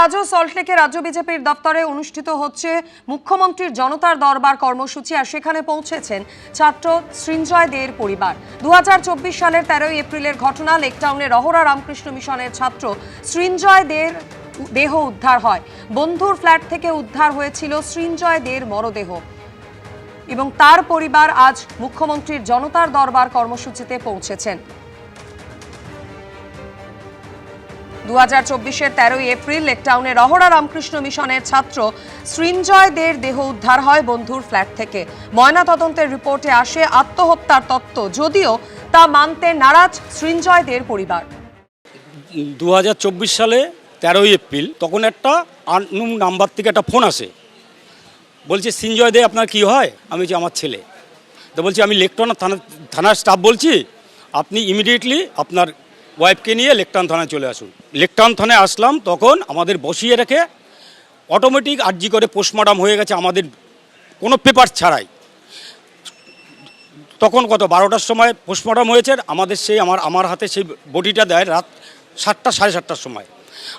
আজও সল্টলেকে রাজ্য বিজেপির দপ্তরে অনুষ্ঠিত হচ্ছে মুখ্যমন্ত্রীর জনতার দরবার কর্মসূচি, আর সেখানে পৌঁছেছেন ছাত্র সৃঞ্জয় দের পরিবার। 2024 সালের 13 এপ্রিলের ঘটনা, লেকটাউনে রহরা রামকৃষ্ণ মিশনের ছাত্র সৃঞ্জয় দের দেহ উদ্ধার হয়। বন্ধুর ফ্ল্যাট থেকে উদ্ধার হয়েছিল সৃঞ্জয় দের মরদেহ এবং তার পরিবার আজ মুখ্যমন্ত্রীর জনতার দরবার কর্মসূচিতে পৌঁছেছেন। 2024-এর 13 এপ্রিল লেকটাউনে রহরা রামকৃষ্ণ মিশনের ছাত্র সৃঞ্জয় দের দেহ উদ্ধার হয় বন্ধুর ফ্ল্যাট থেকে। ময়নাতদন্তের রিপোর্টে আসে আত্মহত্যার তত্ত্ব, যদিও তা মানতে নারাজ সৃঞ্জয় দের পরিবার। 2024 সালে 13 এপ্রিল তখন একটা আননোন নাম্বার থেকে একটা ফোন আসে, বলছে সৃঞ্জয় দে আপনার কি হয়? আমি বলছি আমার ছেলে। তো বলছি আমি লেকটাউন থানার স্টাফ বলছি, আপনি ইমিডিয়েটলি আপনার ওয়াইফকে নিয়ে লেকটাউন থানায় চলে আসুন। লেকটাউন থানায় আসলাম, তখন আমাদের বসিয়ে রেখে অটোমেটিক আর্জি করে পোস্টমর্টম হয়ে গেছে আমাদের কোনো পেপার ছাড়াই। তখন কত 12টার সময় পোস্টমর্টম হয়েছে, আমাদের সেই আমার হাতে সেই বডিটা দেয় রাত 7টা সাড়ে 7টার সময়।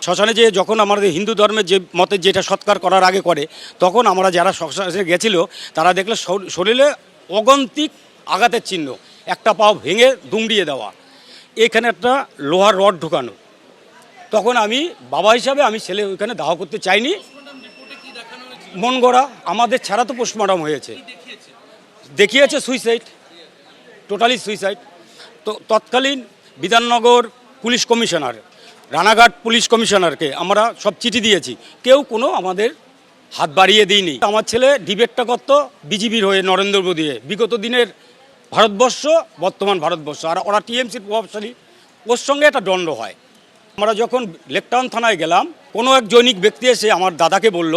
শ্মশানে যে যখন আমাদের হিন্দু ধর্মের যে মতে যেটা সৎকার করার আগে করে, তখন আমরা যারা শ্মশানে গেছিলো তারা দেখলে শরীরে অগন্তিক আঘাতের চিহ্ন, একটা পাও ভেঙে দুমড়িয়ে দেওয়া, এখানে একটা লোহার রড ঢুকানো। তখন আমি বাবা হিসাবে আমি ছেলে ওইখানে দাহ করতে চাইনি। মন গড়া আমাদের ছাড়া তো পোস্টমর্টম হয়েছে, দেখিয়েছে সুইসাইড, টোটালি সুইসাইড। তো তৎকালীন Bidhannagar police commissioner, Ranaghat police কমিশনারকে আমরা সব চিঠি দিয়েছি, কেউ কোনো আমাদের হাত বাড়িয়ে দিইনি। আমার ছেলে ডিবেটটা করত বিজেপির হয়ে নরেন্দ্র মোদী, বিগত দিনের ভারতবর্ষ বর্তমান ভারতবর্ষ, আর ওরা টিএমসির প্রভাবশালী, ওর সঙ্গে একটা দ্বন্দ্ব হয়। আমরা যখন লেকটাউন থানায় গেলাম, কোনো এক জৈনিক ব্যক্তি এসে আমার দাদাকে বলল,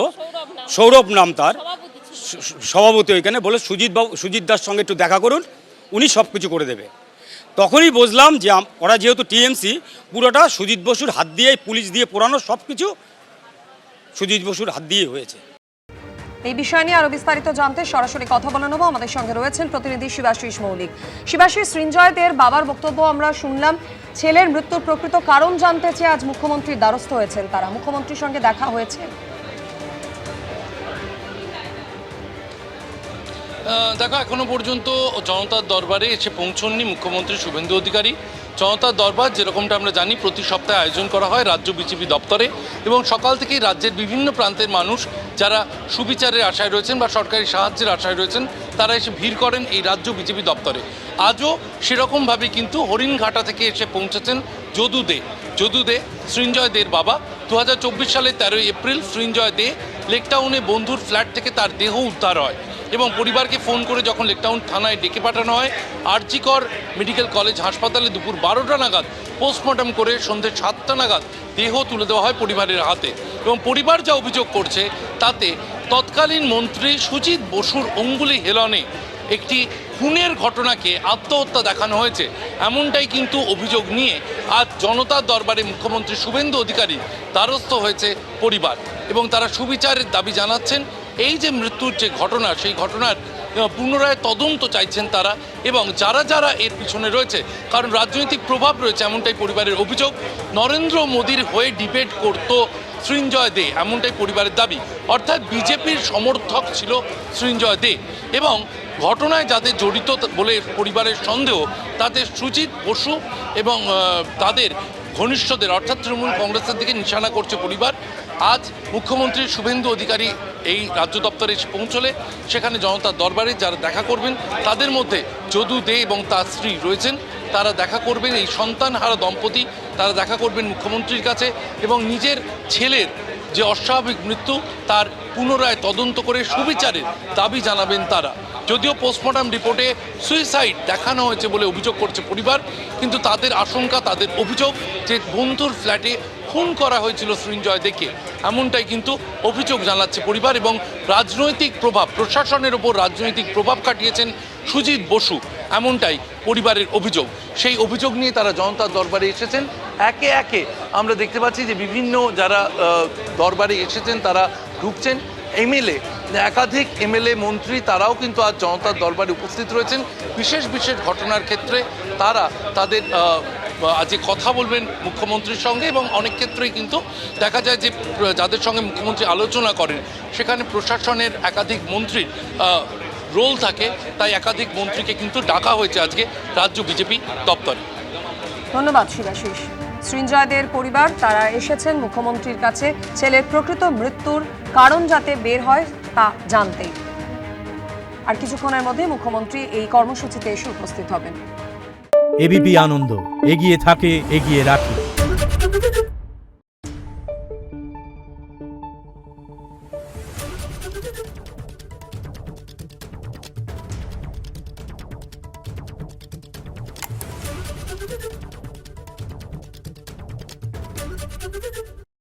সৌরভ নাম তার, সভাপতি ওইখানে, বলে সুজিত দার সঙ্গে একটু দেখা করুন, উনি সব কিছু করে দেবে। তখনই বুঝলাম যে ওরা যেহেতু টিএমসি, পুরোটা সুজিত বসুর হাত দিয়ে, পুলিশ দিয়ে পোড়ানো সব কিছু সুজিত বসুর হাত দিয়ে হয়েছে। এই বিষয় নিয়ে আরো বিস্তারিত জানতে সরাসরি কথা বলে নেব। আমাদের সঙ্গে রয়েছেন প্রতিনিধি শিবাশিস মৌলিক। শিবাশিস, সৃঞ্জয় দের বাবার বক্তব্য আমরা শুনলাম, ছেলের মৃত্যুর প্রকৃত কারণ জানতে চেয়ে আজ মুখ্যমন্ত্রীর দ্বারস্থ হয়েছেন তারা। মুখ্যমন্ত্রীর সঙ্গে দেখা হয়েছে? দেখো, এখনো পর্যন্ত জনতার দরবারে এসে পৌঁছননি মুখ্যমন্ত্রী শুভেন্দু অধিকারী। জনতার দরবার যেরকমটা আমরা জানি প্রতি সপ্তাহে আয়োজন করা হয় রাজ্য বিজেপি দপ্তরে, এবং সকাল থেকেই রাজ্যের বিভিন্ন প্রান্তের মানুষ যারা সুবিচারের আশায় রয়েছেন বা সরকারি সাহায্যের আশায় রয়েছেন, তারা এসে ভিড় করেন এই রাজ্য বিজেপি দপ্তরে। আজও সেরকমভাবে কিন্তু হরিণঘাটা থেকে এসে পৌঁছেছেন যদু দে, সৃঞ্জয় দের বাবা। 2024 সালের 13 এপ্রিল সৃঞ্জয় দে লেকটাউনে বন্ধুর ফ্ল্যাট থেকে তার দেহ উদ্ধার হয়, এবং পরিবারকে ফোন করে যখন লেকটাউন থানায় ডেকে পাঠানো হয়, আরজি কর মেডিকেল কলেজ হাসপাতালে দুপুর 12টা নাগাদ পোস্টমর্টম করে সন্ধ্যে 7টা নাগাদ দেহ তুলে দেওয়া হয় পরিবারের হাতে। এবং পরিবার যা অভিযোগ করছে তাতে তৎকালীন মন্ত্রী সুজিত বসুর অঙ্গুলি হেলনে একটি খুনের ঘটনাকে আত্মহত্যা দেখানো হয়েছে, এমনটাই কিন্তু অভিযোগ নিয়ে আজ জনতার দরবারে মুখ্যমন্ত্রী শুভেন্দু অধিকারী দ্বারস্থ হয়েছে পরিবার, এবং তারা সুবিচারের দাবি জানাচ্ছেন। এই যে মৃত্যুর যে ঘটনা, সেই ঘটনার পুনরায় তদন্ত চাইছেন তারা, এবং যারা এর পিছনে রয়েছে, কারণ রাজনৈতিক প্রভাব রয়েছে এমনটাই পরিবারের অভিযোগ। নরেন্দ্র মোদীর হয়ে ডিবেট করত সৃঞ্জয় দে, এমনটাই পরিবারের দাবি, অর্থাৎ বিজেপির সমর্থক ছিল সৃঞ্জয় দে। এবং ঘটনায় যাদের জড়িত বলে পরিবারের সন্দেহ, তাদের সুজিত বসু এবং তাদের ঘনিষ্ঠদের অর্থাৎ তৃণমূল কংগ্রেসের দিকে নিশানা করছে পরিবার। আজ মুখ্যমন্ত্রী শুভেন্দু অধিকারী এই রাজ্য দপ্তরে এসে পৌঁছলে সেখানে জনতার দরবারে যারা দেখা করবেন তাদের মধ্যে যদু দে এবং তার স্ত্রী রয়েছেন। তারা দেখা করবেন, এই সন্তানহারা দম্পতি, তারা দেখা করবেন মুখ্যমন্ত্রীর কাছে, এবং নিজের ছেলের যে অস্বাভাবিক মৃত্যু তার পুনরায় তদন্ত করে সুবিচারের দাবি জানাবেন তারা। যদিও পোস্টমর্টম রিপোর্টে সুইসাইড দেখানো হয়েছে বলে অভিযোগ করছে পরিবার, কিন্তু তাদের আশঙ্কা, তাদের অভিযোগ যে বন্ধুর ফ্ল্যাটে খুন করা হয়েছিল সৃঞ্জয় দেকে, এমনটাই কিন্তু অভিযোগ জানাচ্ছে পরিবার। এবং রাজনৈতিক প্রভাব, প্রশাসনের ওপর রাজনৈতিক প্রভাব খাটিয়েছেন সুজিত বসু, এমনটাই পরিবারের অভিযোগ। সেই অভিযোগ নিয়ে তারা জনতার দরবারে এসেছেন। একে একে আমরা দেখতে পাচ্ছি যে বিভিন্ন যারা দরবারে এসেছেন তারা ঢুকছেন। একাধিক এমএলএ মন্ত্রী তারাও কিন্তু আজ জনতার দরবারে উপস্থিত রয়েছেন। বিশেষ ঘটনার ক্ষেত্রে তারা তাদের আজকে কথা বলবেন মুখ্যমন্ত্রীর সঙ্গে, এবং অনেক ক্ষেত্রেই কিন্তু দেখা যায় যে যাদের সঙ্গে মুখ্যমন্ত্রী আলোচনা করেন সেখানে প্রশাসনের একাধিক মন্ত্রীর রোল থাকে, তাই একাধিক মন্ত্রীকে কিন্তু ডাকা হয়েছে আজকে রাজ্য বিজেপি দপ্তরে। ধন্যবাদ শিবাশিস। সৃঞ্জয়দের পরিবার তারা এসেছেন মুখ্যমন্ত্রীর কাছে ছেলের প্রকৃত মৃত্যুর কারণ যাতে বের হয় তা জানতে। আর কিছুক্ষণের মধ্যে মুখ্যমন্ত্রী এই কর্মসূচিতে এসে উপস্থিত হবেন। এবিপি আনন্দ, এগিয়ে থাকে, এগিয়ে রাখে।